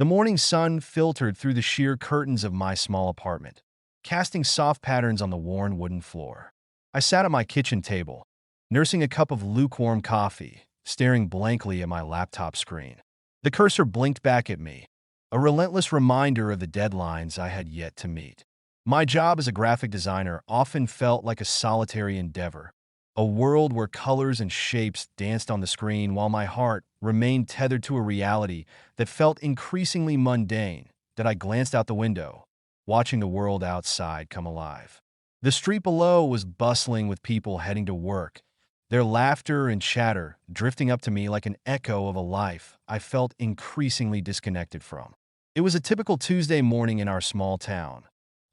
The morning sun filtered through the sheer curtains of my small apartment, casting soft patterns on the worn wooden floor. I sat at my kitchen table, nursing a cup of lukewarm coffee, staring blankly at my laptop screen. The cursor blinked back at me, a relentless reminder of the deadlines I had yet to meet. My job as a graphic designer often felt like a solitary endeavor, a world where colors and shapes danced on the screen while my heart remained tethered to a reality that felt increasingly mundane. That I glanced out the window, watching the world outside come alive. The street below was bustling with people heading to work, their laughter and chatter drifting up to me like an echo of a life I felt increasingly disconnected from. It was a typical Tuesday morning in our small town,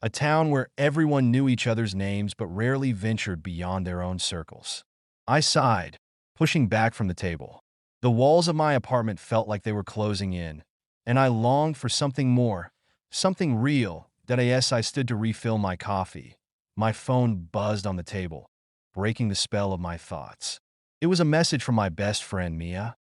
a town where everyone knew each other's names but rarely ventured beyond their own circles. I sighed, pushing back from the table. The walls of my apartment felt like they were closing in, and I longed for something more, something real. I stood to refill my coffee. My phone buzzed on the table, breaking the spell of my thoughts. It was a message from my best friend, Mia.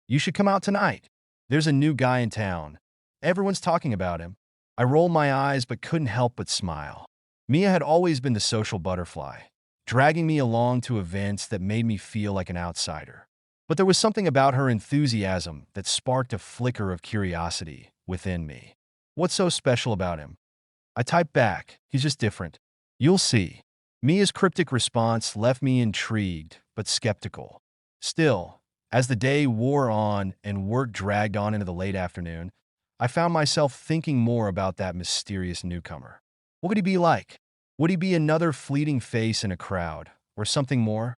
"You should come out tonight. There's a new guy in town. Everyone's talking about him." I rolled my eyes but couldn't help but smile. Mia had always been the social butterfly, dragging me along to events that made me feel like an outsider. But there was something about her enthusiasm that sparked a flicker of curiosity within me. "What's so special about him?" I typed back, "He's just different. You'll see." Mia's cryptic response left me intrigued but skeptical. Still, as the day wore on and work dragged on into the late afternoon, I found myself thinking more about that mysterious newcomer. What could he be like? Would he be another fleeting face in a crowd, or something more?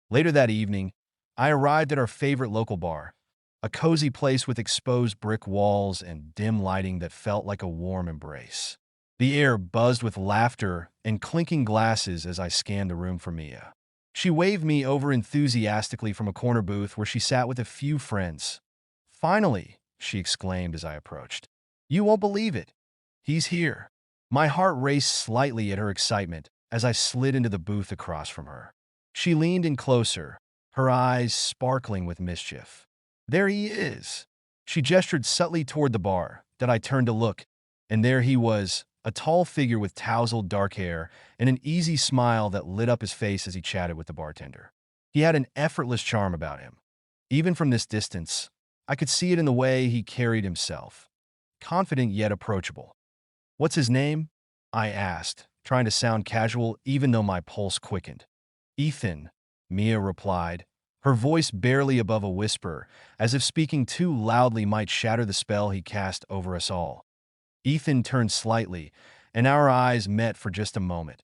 Later that evening, I arrived at our favorite local bar, a cozy place with exposed brick walls and dim lighting that felt like a warm embrace. The air buzzed with laughter and clinking glasses as I scanned the room for Mia. She waved me over enthusiastically from a corner booth where she sat with a few friends. "Finally!" she exclaimed as I approached. "You won't believe it. He's here." My heart raced slightly at her excitement as I slid into the booth across from her. She leaned in closer, her eyes sparkling with mischief. "There he is." She gestured subtly toward the bar. That I turned to look, and there he was, a tall figure with tousled dark hair and an easy smile that lit up his face as he chatted with the bartender. He had an effortless charm about him. Even from this distance, I could see it in the way he carried himself, confident yet approachable. "What's his name?" I asked, trying to sound casual even though my pulse quickened. "Ethan," Mia replied, her voice barely above a whisper, as if speaking too loudly might shatter the spell he cast over us all. Ethan turned slightly, and our eyes met for just a moment,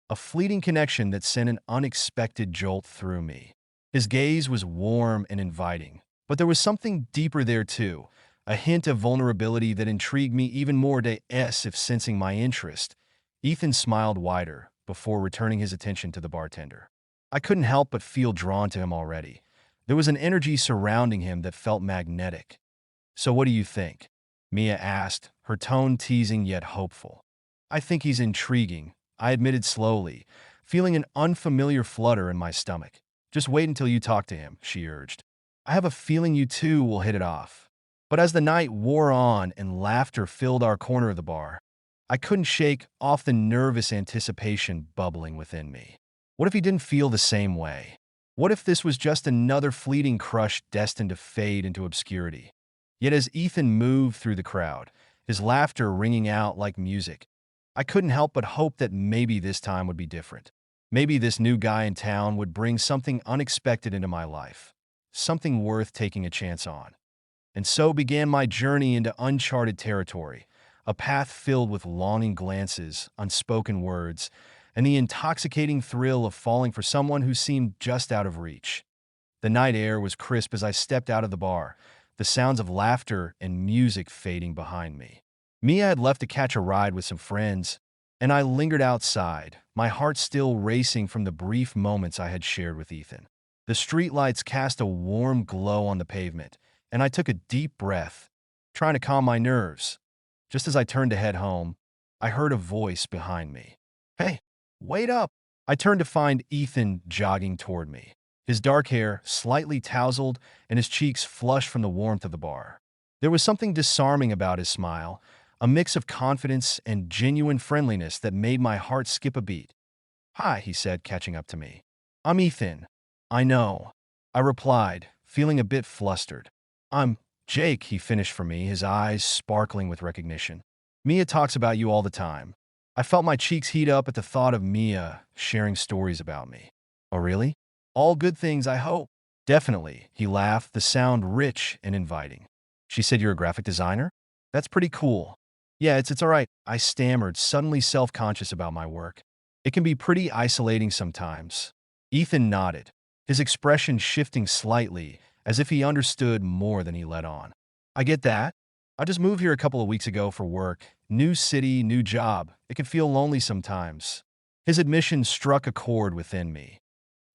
a fleeting connection that sent an unexpected jolt through me. His gaze was warm and inviting, but there was something deeper there too, a hint of vulnerability that intrigued me even more if sensing my interest. Ethan smiled wider before returning his attention to the bartender. I couldn't help but feel drawn to him already. There was an energy surrounding him that felt magnetic. "So what do you think?" Mia asked, her tone teasing yet hopeful. "I think he's intriguing," I admitted slowly, feeling an unfamiliar flutter in my stomach. "Just wait until you talk to him," she urged. "I have a feeling you two will hit it off." But as the night wore on and laughter filled our corner of the bar, I couldn't shake off the nervous anticipation bubbling within me. What if he didn't feel the same way? What if this was just another fleeting crush destined to fade into obscurity? Yet as Ethan moved through the crowd, his laughter ringing out like music, I couldn't help but hope that maybe this time would be different. Maybe this new guy in town would bring something unexpected into my life, something worth taking a chance on. And so began my journey into uncharted territory, a path filled with longing glances, unspoken words, and the intoxicating thrill of falling for someone who seemed just out of reach. The night air was crisp as I stepped out of the bar, the sounds of laughter and music fading behind me. Mia had left to catch a ride with some friends, and I lingered outside, my heart still racing from the brief moments I had shared with Ethan. The streetlights cast a warm glow on the pavement, and I took a deep breath, trying to calm my nerves. Just as I turned to head home, I heard a voice behind me. "Hey, wait up!" I turned to find Ethan jogging toward me, his dark hair slightly tousled and his cheeks flushed from the warmth of the bar. There was something disarming about his smile, a mix of confidence and genuine friendliness that made my heart skip a beat. "Hi," he said, catching up to me. "I'm Ethan." "I know," I replied, feeling a bit flustered. "I'm Jake," he finished for me, his eyes sparkling with recognition. "Mia talks about you all the time." I felt my cheeks heat up at the thought of Mia sharing stories about me. "Oh, really? All good things, I hope." "Definitely," he laughed, the sound rich and inviting. "She said you're a graphic designer? That's pretty cool." "Yeah, it's all right," I stammered, suddenly self-conscious about my work. "It can be pretty isolating sometimes." Ethan nodded, his expression shifting slightly, as if he understood more than he let on. "I get that. I just moved here a couple of weeks ago for work. New city, new job. It can feel lonely sometimes." His admission struck a chord within me.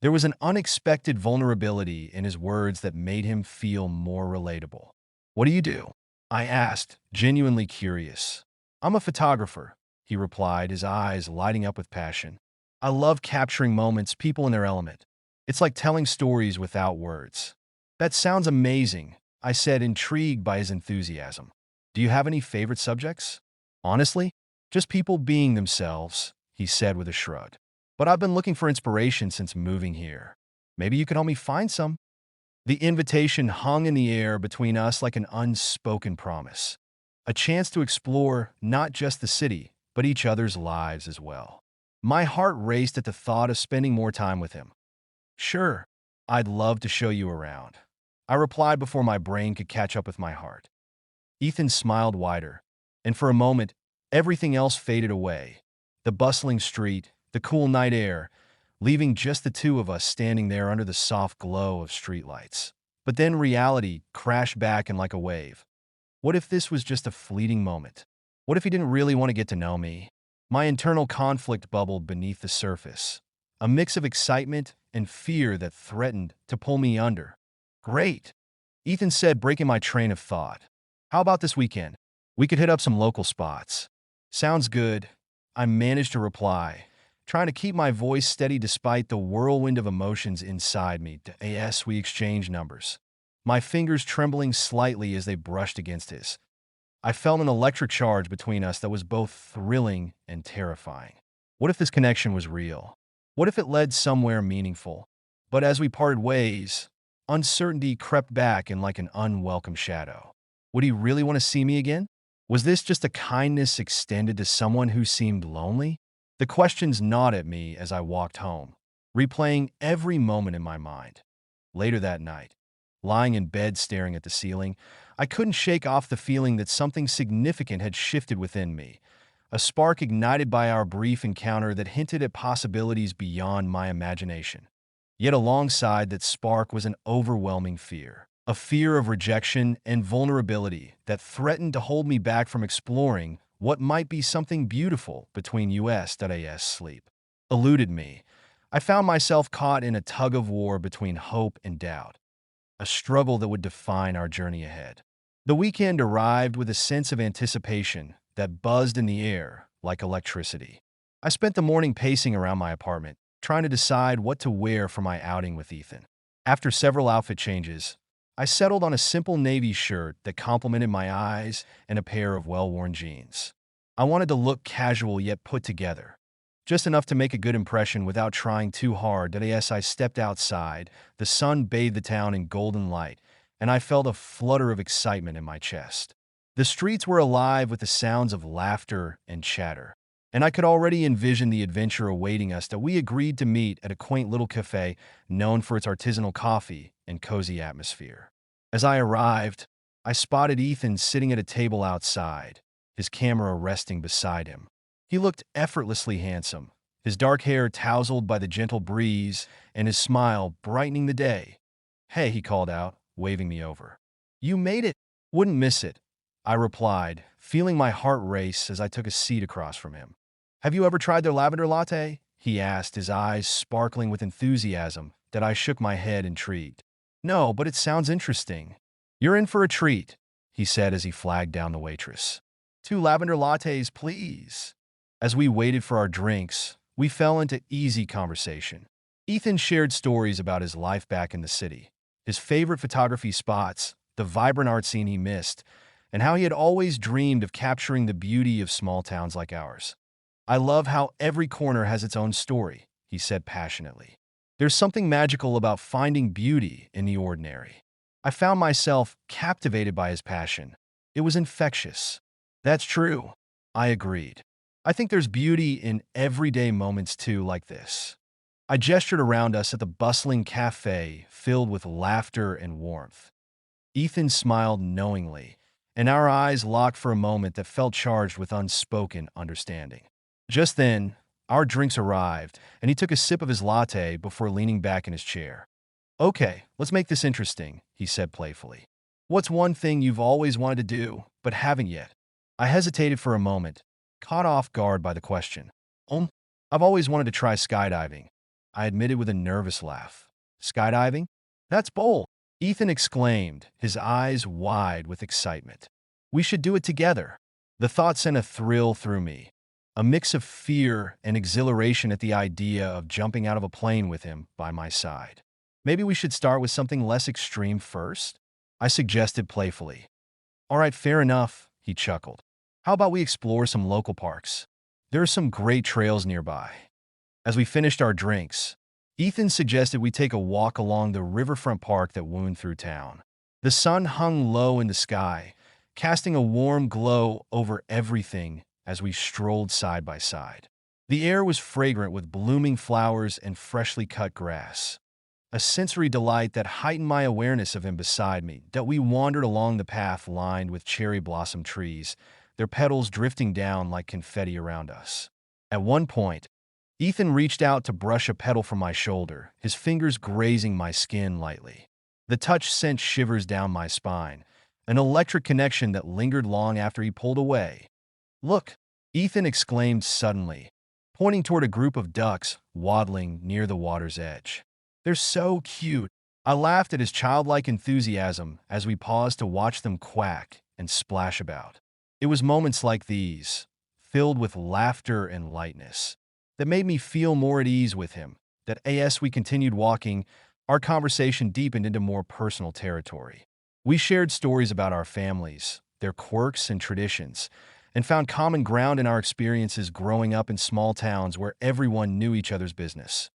There was an unexpected vulnerability in his words that made him feel more relatable. "What do you do?" I asked, genuinely curious. "I'm a photographer," he replied, his eyes lighting up with passion. "I love capturing moments, people in their element. It's like telling stories without words." "That sounds amazing," I said, intrigued by his enthusiasm. "Do you have any favorite subjects?" "Honestly, just people being themselves," he said with a shrug. "But I've been looking for inspiration since moving here. Maybe you could help me find some." The invitation hung in the air between us like an unspoken promise. A chance to explore not just the city, but each other's lives as well. My heart raced at the thought of spending more time with him. "Sure, I'd love to show you around," I replied before my brain could catch up with my heart. Ethan smiled wider, and for a moment, everything else faded away. The bustling street, the cool night air, leaving just the two of us standing there under the soft glow of streetlights. But then reality crashed back in like a wave. What if this was just a fleeting moment? What if he didn't really want to get to know me? My internal conflict bubbled beneath the surface, a mix of excitement and fear that threatened to pull me under. "Great," Ethan said, breaking my train of thought. "How about this weekend? We could hit up some local spots." "Sounds good," I managed to reply, trying to keep my voice steady despite the whirlwind of emotions inside me. Yes, we exchanged numbers, my fingers trembling slightly as they brushed against his. I felt an electric charge between us that was both thrilling and terrifying. What if this connection was real? What if it led somewhere meaningful? But as we parted ways, uncertainty crept back in like an unwelcome shadow. Would he really want to see me again? Was this just a kindness extended to someone who seemed lonely? The questions gnawed at me as I walked home, replaying every moment in my mind. Later that night, lying in bed staring at the ceiling, I couldn't shake off the feeling that something significant had shifted within me, a spark ignited by our brief encounter that hinted at possibilities beyond my imagination. Yet alongside that spark was an overwhelming fear, a fear of rejection and vulnerability that threatened to hold me back from exploring what might be something beautiful between us. Sleep eluded me. I found myself caught in a tug-of-war between hope and doubt, a struggle that would define our journey ahead. The weekend arrived with a sense of anticipation that buzzed in the air like electricity. I spent the morning pacing around my apartment, trying to decide what to wear for my outing with Ethan. After several outfit changes, I settled on a simple navy shirt that complemented my eyes and a pair of well-worn jeans. I wanted to look casual yet put together, just enough to make a good impression without trying too hard. As I stepped outside, the sun bathed the town in golden light, and I felt a flutter of excitement in my chest. The streets were alive with the sounds of laughter and chatter, and I could already envision the adventure awaiting us. That we agreed to meet at a quaint little cafe known for its artisanal coffee and cozy atmosphere. As I arrived, I spotted Ethan sitting at a table outside, his camera resting beside him. He looked effortlessly handsome, his dark hair tousled by the gentle breeze and his smile brightening the day. "Hey," he called out, waving me over. "You made it. Wouldn't miss it," I replied, feeling my heart race as I took a seat across from him. "Have you ever tried their lavender latte?" he asked, his eyes sparkling with enthusiasm that I shook my head intrigued. "No, but it sounds interesting." "You're in for a treat," he said as he flagged down the waitress. "Two lavender lattes, please." As we waited for our drinks, we fell into easy conversation. Ethan shared stories about his life back in the city, his favorite photography spots, the vibrant art scene he missed, and how he had always dreamed of capturing the beauty of small towns like ours. "I love how every corner has its own story," he said passionately. "There's something magical about finding beauty in the ordinary." I found myself captivated by his passion. It was infectious. "That's true," I agreed. "I think there's beauty in everyday moments too, like this." I gestured around us at the bustling cafe filled with laughter and warmth. Ethan smiled knowingly, and our eyes locked for a moment that felt charged with unspoken understanding. Just then, our drinks arrived, and he took a sip of his latte before leaning back in his chair. "Okay, let's make this interesting," he said playfully. "What's one thing you've always wanted to do, but haven't yet?" I hesitated for a moment, caught off guard by the question. I've always wanted to try skydiving," I admitted with a nervous laugh. "Skydiving? That's bold," Ethan exclaimed, his eyes wide with excitement. "We should do it together." The thought sent a thrill through me, a mix of fear and exhilaration at the idea of jumping out of a plane with him by my side. "Maybe we should start with something less extreme first?" I suggested playfully. "All right, fair enough," he chuckled. "How about we explore some local parks? There are some great trails nearby." As we finished our drinks, Ethan suggested we take a walk along the riverfront park that wound through town. The sun hung low in the sky, casting a warm glow over everything as we strolled side by side. The air was fragrant with blooming flowers and freshly cut grass, a sensory delight that heightened my awareness of him beside me. That we wandered along the path lined with cherry blossom trees, their petals drifting down like confetti around us. At one point, Ethan reached out to brush a petal from my shoulder, his fingers grazing my skin lightly. The touch sent shivers down my spine, an electric connection that lingered long after he pulled away. "Look!" Ethan exclaimed suddenly, pointing toward a group of ducks waddling near the water's edge. "They're so cute." I laughed at his childlike enthusiasm as we paused to watch them quack and splash about. It was moments like these, filled with laughter and lightness, that made me feel more at ease with him. That as we continued walking, our conversation deepened into more personal territory. We shared stories about our families, their quirks and traditions, and found common ground in our experiences growing up in small towns where everyone knew each other's business.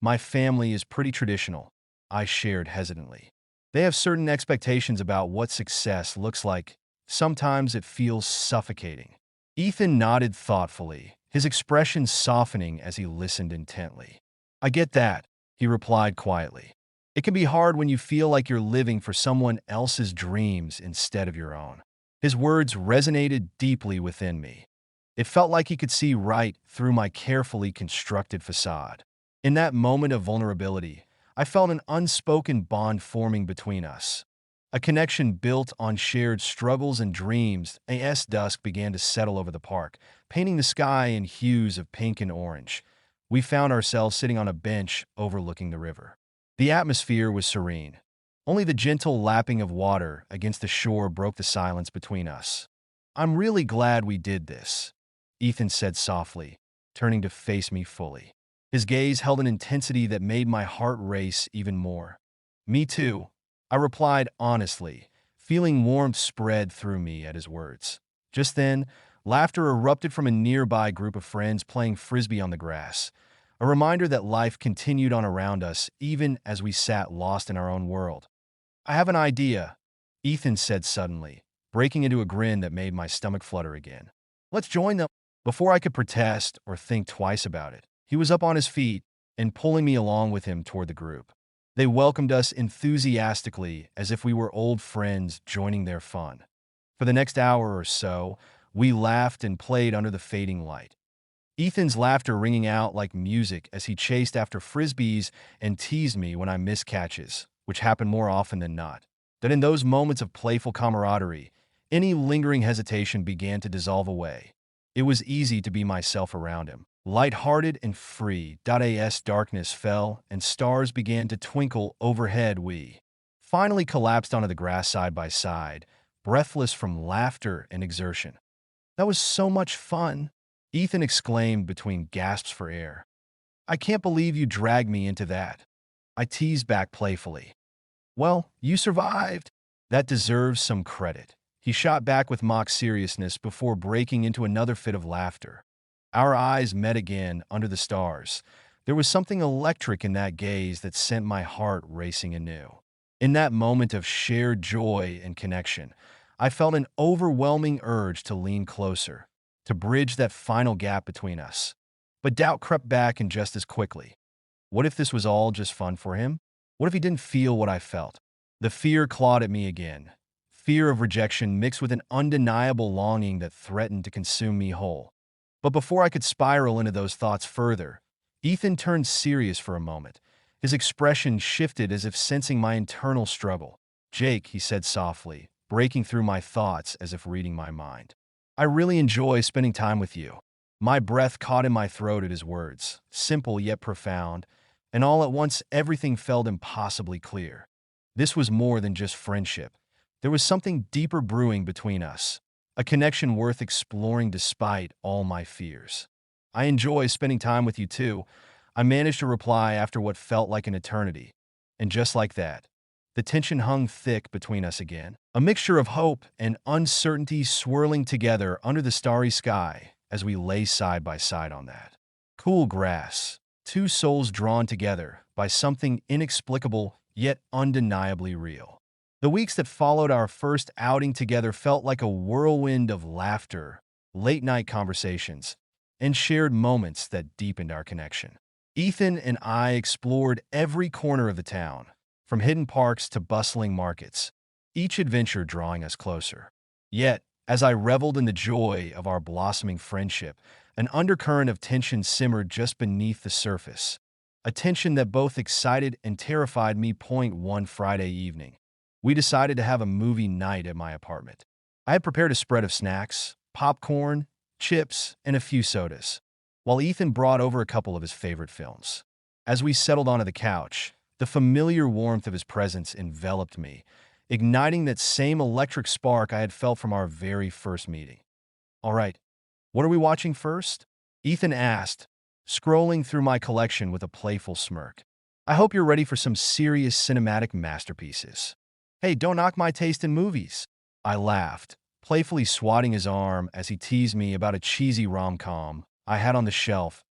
"My family is pretty traditional," I shared hesitantly. "They have certain expectations about what success looks like. Sometimes it feels suffocating." Ethan nodded thoughtfully, his expression softening as he listened intently. "I get that," he replied quietly. "It can be hard when you feel like you're living for someone else's dreams instead of your own." His words resonated deeply within me. It felt like he could see right through my carefully constructed facade. In that moment of vulnerability, I felt an unspoken bond forming between us, a connection built on shared struggles and dreams. As dusk began to settle over the park, painting the sky in hues of pink and orange, we found ourselves sitting on a bench overlooking the river. The atmosphere was serene. Only the gentle lapping of water against the shore broke the silence between us. "I'm really glad we did this," Ethan said softly, turning to face me fully. His gaze held an intensity that made my heart race even more. "Me too," I replied honestly, feeling warmth spread through me at his words. Just then, laughter erupted from a nearby group of friends playing frisbee on the grass, a reminder that life continued on around us even as we sat lost in our own world. "I have an idea," Ethan said suddenly, breaking into a grin that made my stomach flutter again. "Let's join them." Before I could protest or think twice about it, he was up on his feet and pulling me along with him toward the group. They welcomed us enthusiastically as if we were old friends joining their fun. For the next hour or so, we laughed and played under the fading light, Ethan's laughter ringing out like music as he chased after frisbees and teased me when I missed catches, which happened more often than not. That in those moments of playful camaraderie, any lingering hesitation began to dissolve away. It was easy to be myself around him, light-hearted and free. As darkness fell and stars began to twinkle overhead, we finally collapsed onto the grass side by side, breathless from laughter and exertion. "That was so much fun," Ethan exclaimed between gasps for air. "I can't believe you dragged me into that," I teased back playfully. "Well, you survived," That deserves some credit. He shot back with mock seriousness before breaking into another fit of laughter. Our eyes met again under the stars. There was something electric in that gaze that sent my heart racing anew. In that moment of shared joy and connection, I felt an overwhelming urge to lean closer, to bridge that final gap between us. But doubt crept back in just as quickly. What if this was all just fun for him? What if he didn't feel what I felt? The fear clawed at me again. Fear of rejection mixed with an undeniable longing that threatened to consume me whole. But before I could spiral into those thoughts further, Ethan turned serious for a moment. His expression shifted as if sensing my internal struggle. "Jake," he said softly, breaking through my thoughts as if reading my mind. "I really enjoy spending time with you." My breath caught in my throat at his words, simple yet profound, and all at once everything felt impossibly clear. This was more than just friendship. There was something deeper brewing between us, a connection worth exploring despite all my fears. "I enjoy spending time with you too," I managed to reply after what felt like an eternity. And just like that, the tension hung thick between us again, a mixture of hope and uncertainty swirling together under the starry sky as we lay side by side on that cool grass, two souls drawn together by something inexplicable yet undeniably real. The weeks that followed our first outing together felt like a whirlwind of laughter, late-night conversations, and shared moments that deepened our connection. Ethan and I explored every corner of the town, from hidden parks to bustling markets, each adventure drawing us closer. Yet, as I reveled in the joy of our blossoming friendship, an undercurrent of tension simmered just beneath the surface, a tension that both excited and terrified me. One Friday evening, we decided to have a movie night at my apartment. I had prepared a spread of snacks, popcorn, chips, and a few sodas, while Ethan brought over a couple of his favorite films. As we settled onto the couch, the familiar warmth of his presence enveloped me, igniting that same electric spark I had felt from our very first meeting. "All right, what are we watching first?" Ethan asked, scrolling through my collection with a playful smirk. "I hope you're ready for some serious cinematic masterpieces." "Hey, don't knock my taste in movies." I laughed, playfully swatting his arm as he teased me about a cheesy rom-com I had on the shelf.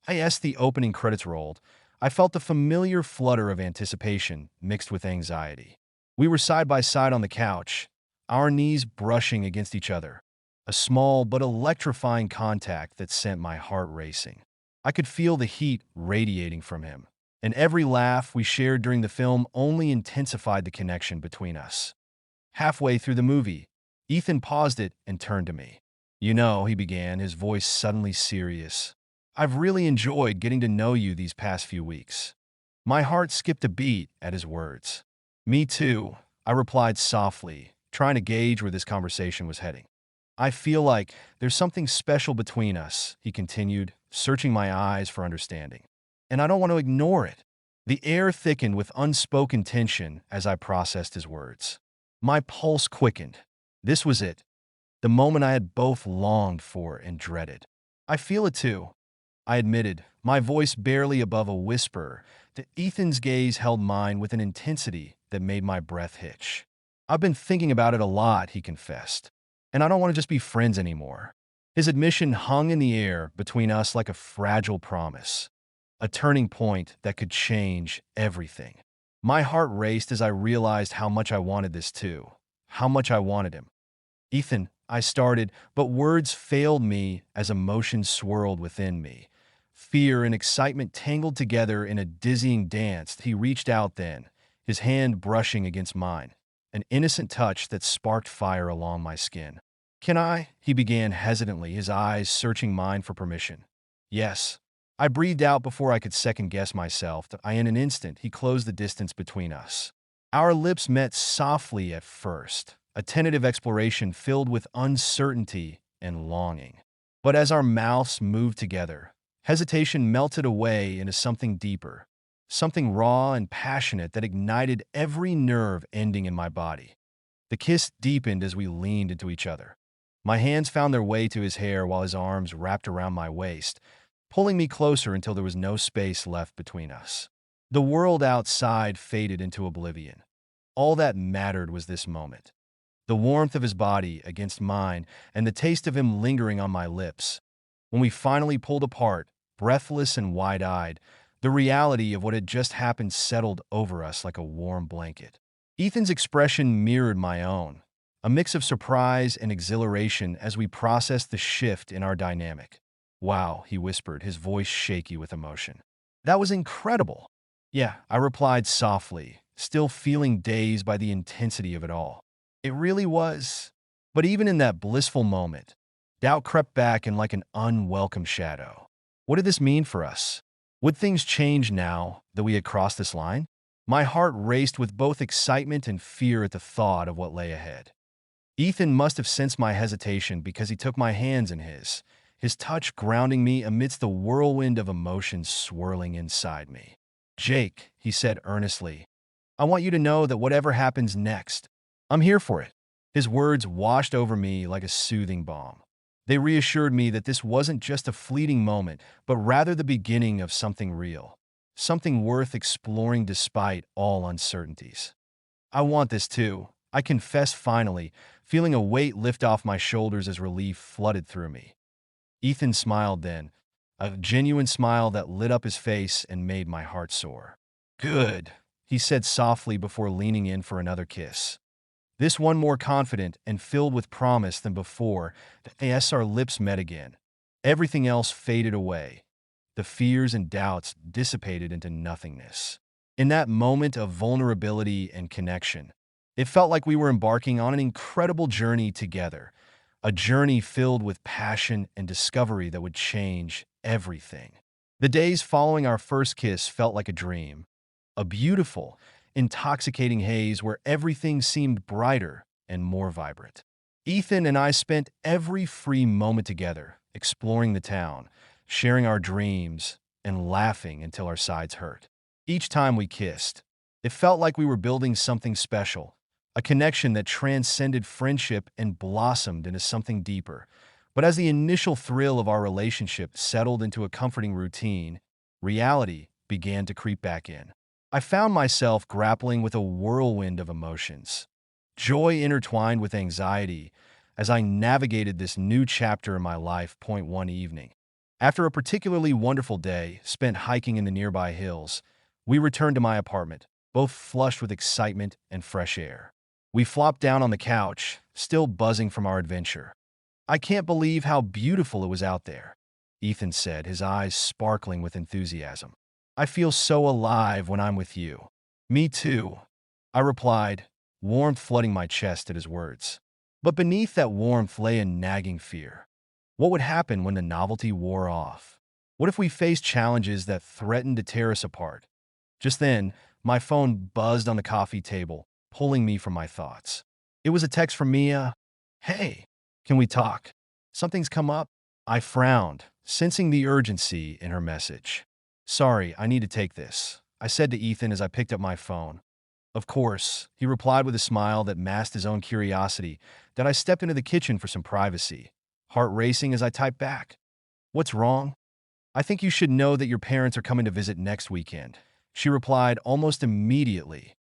As the opening credits rolled, I felt the familiar flutter of anticipation mixed with anxiety. We were side by side on the couch, our knees brushing against each other, a small but electrifying contact that sent my heart racing. I could feel the heat radiating from him, and every laugh we shared during the film only intensified the connection between us. Halfway through the movie, Ethan paused it and turned to me. "You know," he began, his voice suddenly serious, "I've really enjoyed getting to know you these past few weeks." My heart skipped a beat at his words. "Me too," I replied softly, trying to gauge where this conversation was heading. "I feel like there's something special between us," he continued, searching my eyes for understanding. "And I don't want to ignore it." The air thickened with unspoken tension as I processed his words. My pulse quickened. This was it, the moment I had both longed for and dreaded. "I feel it too," I admitted, my voice barely above a whisper. Ethan's gaze held mine with an intensity that made my breath hitch. "I've been thinking about it a lot," he confessed, "and I don't want to just be friends anymore." His admission hung in the air between us like a fragile promise, a turning point that could change everything. My heart raced as I realized how much I wanted this too, how much I wanted him. "Ethan," I started, but words failed me as emotions swirled within me. Fear and excitement tangled together in a dizzying dance. He reached out then, his hand brushing against mine, an innocent touch that sparked fire along my skin. "Can I?" he began hesitantly, his eyes searching mine for permission. "Yes." I breathed out before I could second-guess myself. In an instant, he closed the distance between us. Our lips met softly at first, a tentative exploration filled with uncertainty and longing. But as our mouths moved together, hesitation melted away into something deeper, something raw and passionate that ignited every nerve ending in my body. The kiss deepened as we leaned into each other. My hands found their way to his hair while his arms wrapped around my waist, pulling me closer until there was no space left between us. The world outside faded into oblivion. All that mattered was this moment. The warmth of his body against mine and the taste of him lingering on my lips. When we finally pulled apart, breathless and wide-eyed, the reality of what had just happened settled over us like a warm blanket. Ethan's expression mirrored my own, a mix of surprise and exhilaration as we processed the shift in our dynamic. "Wow," he whispered, his voice shaky with emotion. "That was incredible." "Yeah," I replied softly, still feeling dazed by the intensity of it all. "It really was." But even in that blissful moment, doubt crept back in like an unwelcome shadow. What did this mean for us? Would things change now that we had crossed this line? My heart raced with both excitement and fear at the thought of what lay ahead. Ethan must have sensed my hesitation because he took my hands in his touch grounding me amidst the whirlwind of emotions swirling inside me. "Jake," he said earnestly, "I want you to know that whatever happens next, I'm here for it." His words washed over me like a soothing balm. They reassured me that this wasn't just a fleeting moment, but rather the beginning of something real, something worth exploring despite all uncertainties. "I want this too," I confessed finally, feeling a weight lift off my shoulders as relief flooded through me. Ethan smiled then, a genuine smile that lit up his face and made my heart soar. "Good," he said softly before leaning in for another kiss. This one more confident and filled with promise than before, as our lips met again. Everything else faded away. The fears and doubts dissipated into nothingness. In that moment of vulnerability and connection, it felt like we were embarking on an incredible journey together, a journey filled with passion and discovery that would change everything. The days following our first kiss felt like a dream, a beautiful, intoxicating haze where everything seemed brighter and more vibrant. Ethan and I spent every free moment together, exploring the town, sharing our dreams, and laughing until our sides hurt. Each time we kissed, it felt like we were building something special, a connection that transcended friendship and blossomed into something deeper. But as the initial thrill of our relationship settled into a comforting routine, reality began to creep back in. I found myself grappling with a whirlwind of emotions, joy intertwined with anxiety, as I navigated this new chapter in my life. One evening, after a particularly wonderful day spent hiking in the nearby hills, we returned to my apartment, both flushed with excitement and fresh air. We flopped down on the couch, still buzzing from our adventure. "I can't believe how beautiful it was out there," Ethan said, his eyes sparkling with enthusiasm. "I feel so alive when I'm with you." "Me too," I replied, warmth flooding my chest at his words. But beneath that warmth lay a nagging fear. What would happen when the novelty wore off? What if we faced challenges that threatened to tear us apart? Just then, my phone buzzed on the coffee table, pulling me from my thoughts. It was a text from Mia. "Hey, can we talk? Something's come up." I frowned, sensing the urgency in her message. "Sorry, I need to take this," I said to Ethan as I picked up my phone. "Of course," he replied with a smile that masked his own curiosity, that I stepped into the kitchen for some privacy, heart racing as I typed back. "What's wrong?" "I think you should know that your parents are coming to visit next weekend," she replied almost immediately.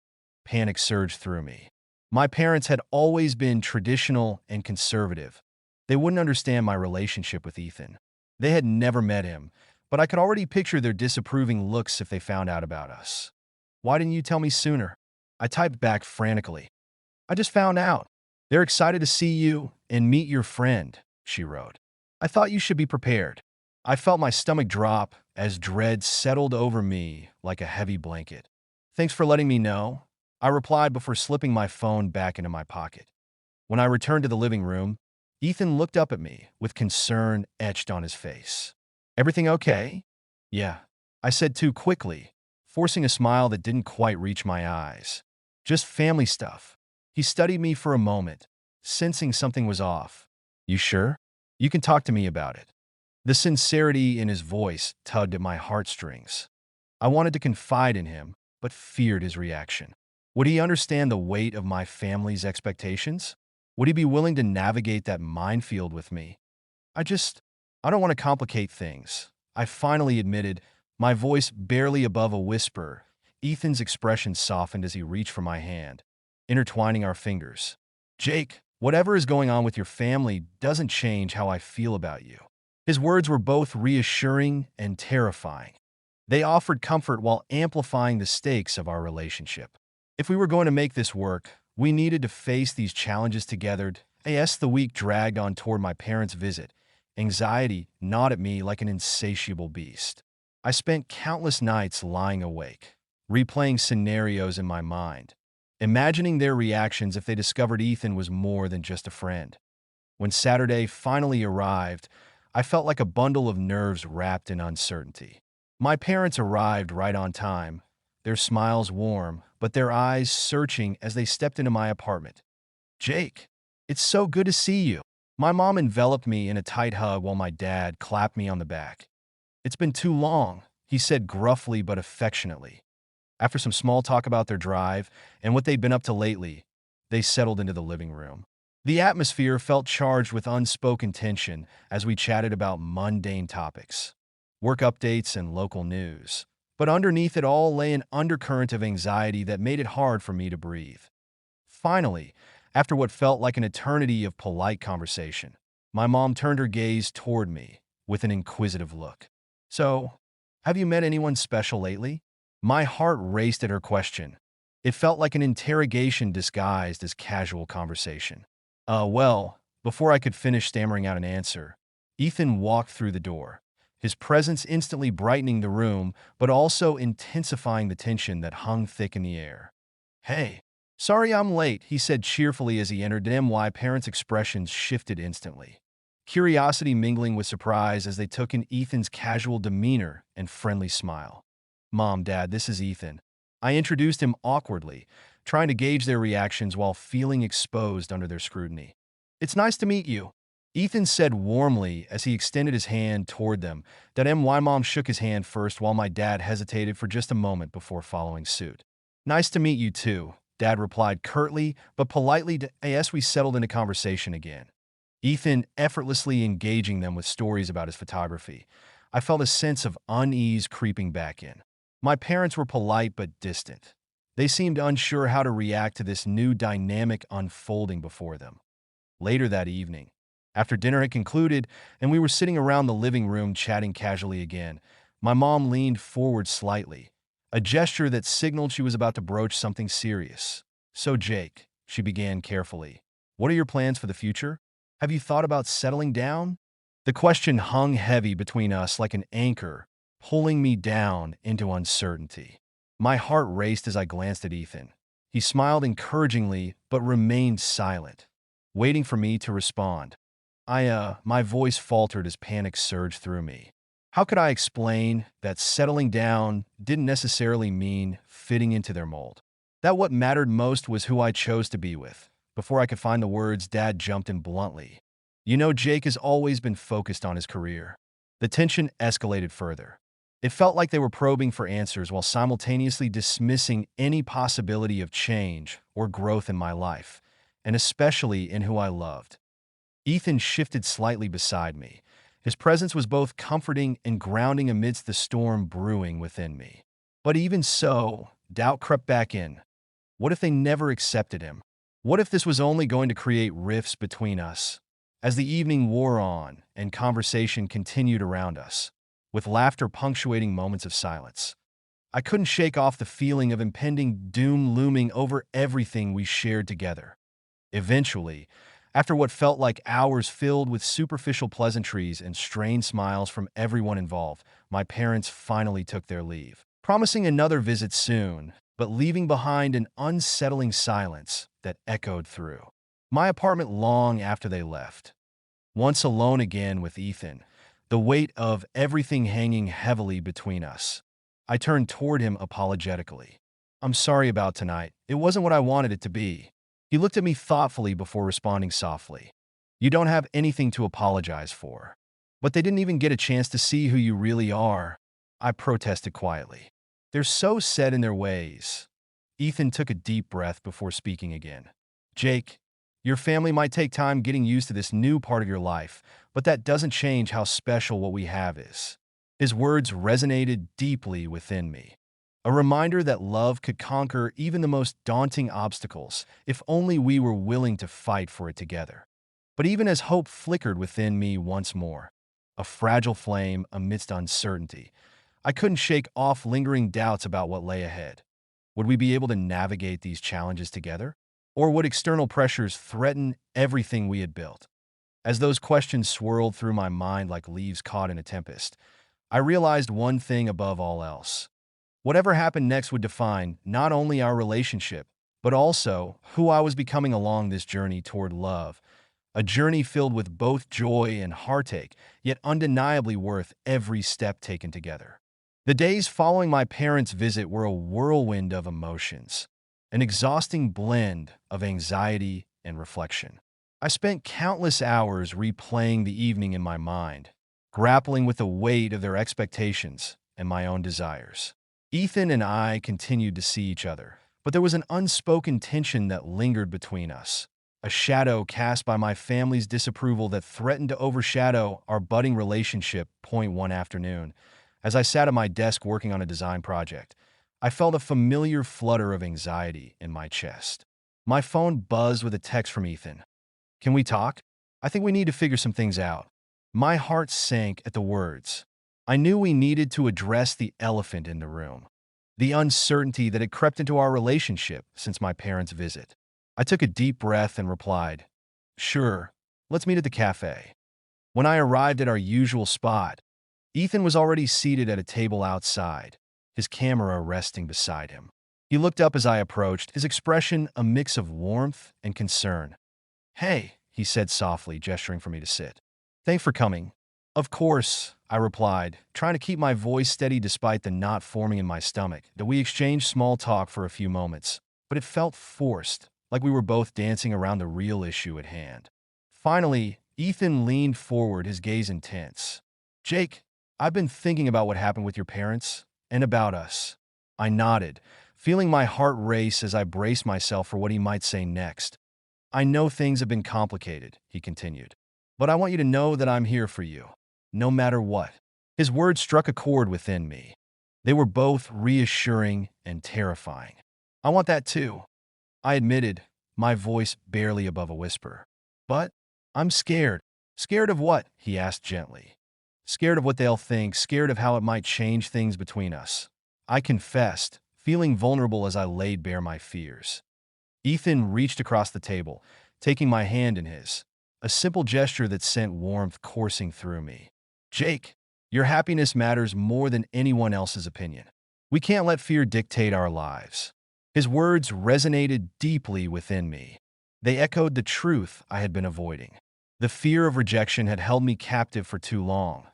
Panic surged through me. My parents had always been traditional and conservative. They wouldn't understand my relationship with Ethan. They had never met him, but I could already picture their disapproving looks if they found out about us. "Why didn't you tell me sooner?" I typed back frantically. "I just found out. They're excited to see you and meet your friend," she wrote. "I thought you should be prepared." I felt my stomach drop as dread settled over me like a heavy blanket. "Thanks for letting me know," I replied before slipping my phone back into my pocket. When I returned to the living room, Ethan looked up at me with concern etched on his face. "Everything okay?" "Yeah," I said too quickly, forcing a smile that didn't quite reach my eyes. "Just family stuff." He studied me for a moment, sensing something was off. "You sure? You can talk to me about it." The sincerity in his voice tugged at my heartstrings. I wanted to confide in him, but feared his reaction. Would he understand the weight of my family's expectations? Would he be willing to navigate that minefield with me? I don't want to complicate things," I finally admitted, my voice barely above a whisper. Ethan's expression softened as he reached for my hand, intertwining our fingers. Jake, whatever is going on with your family doesn't change how I feel about you. His words were both reassuring and terrifying. They offered comfort while amplifying the stakes of our relationship. If we were going to make this work, we needed to face these challenges together. As the week dragged on toward my parents' visit, anxiety gnawed at me like an insatiable beast. I spent countless nights lying awake, replaying scenarios in my mind, imagining their reactions if they discovered Ethan was more than just a friend. When Saturday finally arrived, I felt like a bundle of nerves wrapped in uncertainty. My parents arrived right on time, their smiles warm, but their eyes searching as they stepped into my apartment. Jake, it's so good to see you. My mom enveloped me in a tight hug while my dad clapped me on the back. It's been too long, he said gruffly but affectionately. After some small talk about their drive and what they'd been up to lately, they settled into the living room. The atmosphere felt charged with unspoken tension as we chatted about mundane topics, work updates, and local news. But underneath it all lay an undercurrent of anxiety that made it hard for me to breathe. Finally, after what felt like an eternity of polite conversation, my mom turned her gaze toward me with an inquisitive look. So, have you met anyone special lately? My heart raced at her question. It felt like an interrogation disguised as casual conversation. Well, before I could finish stammering out an answer, Ethan walked through the door, his presence instantly brightening the room, but also intensifying the tension that hung thick in the air. Hey, sorry I'm late, he said cheerfully as he entered. My parents' expressions shifted instantly, curiosity mingling with surprise as they took in Ethan's casual demeanor and friendly smile. Mom, Dad, this is Ethan. I introduced him awkwardly, trying to gauge their reactions while feeling exposed under their scrutiny. It's nice to meet you, Ethan said warmly as he extended his hand toward them. My mom shook his hand first while my dad hesitated for just a moment before following suit. Nice to meet you too, Dad replied curtly but politely as we settled into conversation again. Ethan effortlessly engaging them with stories about his photography. I felt a sense of unease creeping back in. My parents were polite but distant. They seemed unsure how to react to this new dynamic unfolding before them. Later that evening, after dinner had concluded and we were sitting around the living room chatting casually again, my mom leaned forward slightly, a gesture that signaled she was about to broach something serious. So Jake, she began carefully, what are your plans for the future? Have you thought about settling down? The question hung heavy between us like an anchor, pulling me down into uncertainty. My heart raced as I glanced at Ethan. He smiled encouragingly but remained silent, waiting for me to respond. My voice faltered as panic surged through me. How could I explain that settling down didn't necessarily mean fitting into their mold? That what mattered most was who I chose to be with. Before I could find the words, Dad jumped in bluntly. You know, Jake has always been focused on his career. The tension escalated further. It felt like they were probing for answers while simultaneously dismissing any possibility of change or growth in my life, and especially in who I loved. Ethan shifted slightly beside me. His presence was both comforting and grounding amidst the storm brewing within me. But even so, doubt crept back in. What if they never accepted him? What if this was only going to create rifts between us? As the evening wore on and conversation continued around us, with laughter punctuating moments of silence, I couldn't shake off the feeling of impending doom looming over everything we shared together. Eventually, after what felt like hours filled with superficial pleasantries and strained smiles from everyone involved, my parents finally took their leave, promising another visit soon, but leaving behind an unsettling silence that echoed through my apartment long after they left. Once alone again with Ethan, the weight of everything hanging heavily between us, I turned toward him apologetically. I'm sorry about tonight. It wasn't what I wanted it to be. He looked at me thoughtfully before responding softly. You don't have anything to apologize for. But they didn't even get a chance to see who you really are, I protested quietly. They're so set in their ways. Ethan took a deep breath before speaking again. Jake, your family might take time getting used to this new part of your life, but that doesn't change how special what we have is. His words resonated deeply within me. A reminder that love could conquer even the most daunting obstacles if only we were willing to fight for it together. But even as hope flickered within me once more, a fragile flame amidst uncertainty, I couldn't shake off lingering doubts about what lay ahead. Would we be able to navigate these challenges together? Or would external pressures threaten everything we had built? As those questions swirled through my mind like leaves caught in a tempest, I realized one thing above all else. Whatever happened next would define not only our relationship, but also who I was becoming along this journey toward love, a journey filled with both joy and heartache, yet undeniably worth every step taken together. The days following my parents' visit were a whirlwind of emotions, an exhausting blend of anxiety and reflection. I spent countless hours replaying the evening in my mind, grappling with the weight of their expectations and my own desires. Ethan and I continued to see each other, but there was an unspoken tension that lingered between us, a shadow cast by my family's disapproval that threatened to overshadow our budding relationship. One afternoon, as I sat at my desk working on a design project, I felt a familiar flutter of anxiety in my chest. My phone buzzed with a text from Ethan. "Can we talk? I think we need to figure some things out." My heart sank at the words. I knew we needed to address the elephant in the room, the uncertainty that had crept into our relationship since my parents' visit. I took a deep breath and replied, "Sure, let's meet at the cafe." When I arrived at our usual spot, Ethan was already seated at a table outside, his camera resting beside him. He looked up as I approached, his expression a mix of warmth and concern. "Hey," he said softly, gesturing for me to sit. "Thanks for coming." "Of course," I replied, trying to keep my voice steady despite the knot forming in my stomach. We exchanged small talk for a few moments, but it felt forced, like we were both dancing around the real issue at hand. Finally, Ethan leaned forward, his gaze intense. "Jake, I've been thinking about what happened with your parents and about us." I nodded, feeling my heart race as I braced myself for what he might say next. "I know things have been complicated," he continued, "but I want you to know that I'm here for you, no matter what." His words struck a chord within me. They were both reassuring and terrifying. "I want that too," I admitted, my voice barely above a whisper. "But I'm scared." "Scared of what?" he asked gently. "Scared of what they'll think, scared of how it might change things between us," I confessed, feeling vulnerable as I laid bare my fears. Ethan reached across the table, taking my hand in his, a simple gesture that sent warmth coursing through me. "Jake, your happiness matters more than anyone else's opinion. We can't let fear dictate our lives." His words resonated deeply within me. They echoed the truth I had been avoiding. The fear of rejection had held me captive for too long,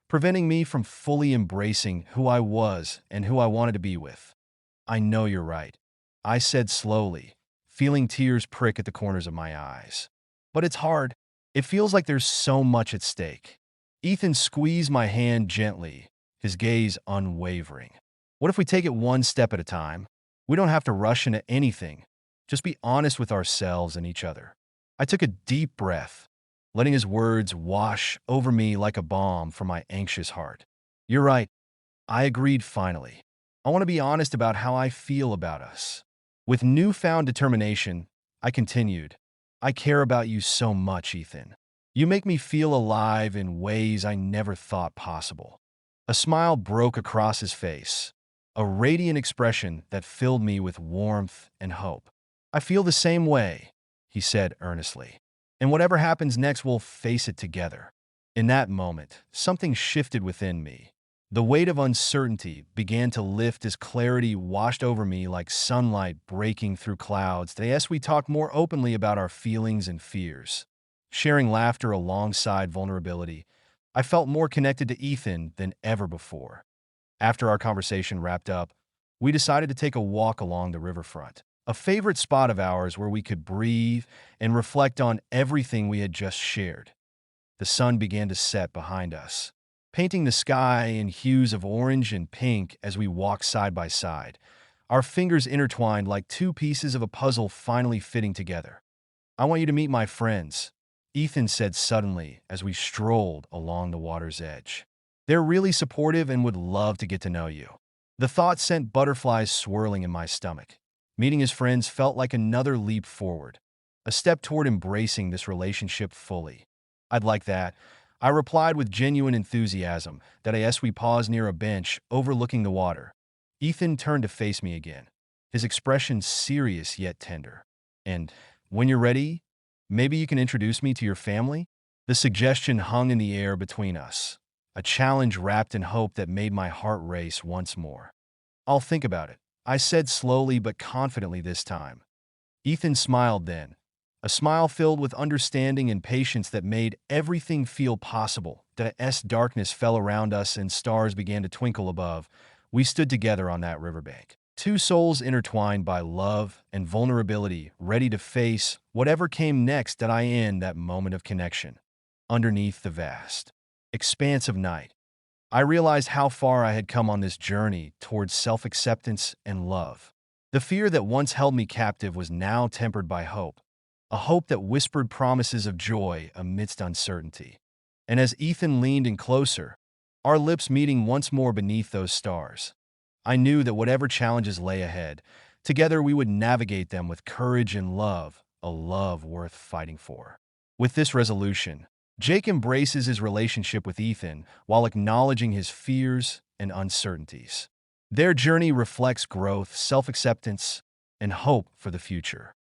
preventing me from fully embracing who I was and who I wanted to be with. "I know you're right," I said slowly, feeling tears prick at the corners of my eyes. "But it's hard. It feels like there's so much at stake." Ethan squeezed my hand gently, his gaze unwavering. "What if we take it one step at a time? We don't have to rush into anything. Just be honest with ourselves and each other." I took a deep breath, letting his words wash over me like a balm for my anxious heart. "You're right," I agreed finally. "I want to be honest about how I feel about us." With newfound determination, I continued, "I care about you so much, Ethan. You make me feel alive in ways I never thought possible." A smile broke across his face, a radiant expression that filled me with warmth and hope. "I feel the same way," he said earnestly. "And whatever happens next, we'll face it together." In that moment, something shifted within me. The weight of uncertainty began to lift as clarity washed over me like sunlight breaking through clouds. As we talked more openly about our feelings and fears, sharing laughter alongside vulnerability, I felt more connected to Ethan than ever before. After our conversation wrapped up, we decided to take a walk along the riverfront, a favorite spot of ours where we could breathe and reflect on everything we had just shared. The sun began to set behind us, painting the sky in hues of orange and pink as we walked side by side, our fingers intertwined like two pieces of a puzzle finally fitting together. "I want you to meet my friends," Ethan said suddenly as we strolled along the water's edge. "They're really supportive and would love to get to know you." The thought sent butterflies swirling in my stomach. Meeting his friends felt like another leap forward, a step toward embracing this relationship fully. I'd like that. I replied with genuine enthusiasm that as we paused near a bench overlooking the water. Ethan turned to face me again, his expression serious yet tender. And when you're ready, maybe you can introduce me to your family? The suggestion hung in the air between us, a challenge wrapped in hope that made my heart race once more. I'll think about it, I said slowly but confidently this time. Ethan smiled then, a smile filled with understanding and patience that made everything feel possible. As darkness fell around us and stars began to twinkle above, we stood together on that riverbank. Two souls intertwined by love and vulnerability, ready to face whatever came next in that moment of connection. Underneath the vast expanse of night, I realized how far I had come on this journey towards self-acceptance and love. The fear that once held me captive was now tempered by hope, a hope that whispered promises of joy amidst uncertainty. And as Ethan leaned in closer, our lips meeting once more beneath those stars, I knew that whatever challenges lay ahead, together we would navigate them with courage and love, a love worth fighting for. With this resolution, Jake embraces his relationship with Ethan while acknowledging his fears and uncertainties. Their journey reflects growth, self-acceptance, and hope for the future.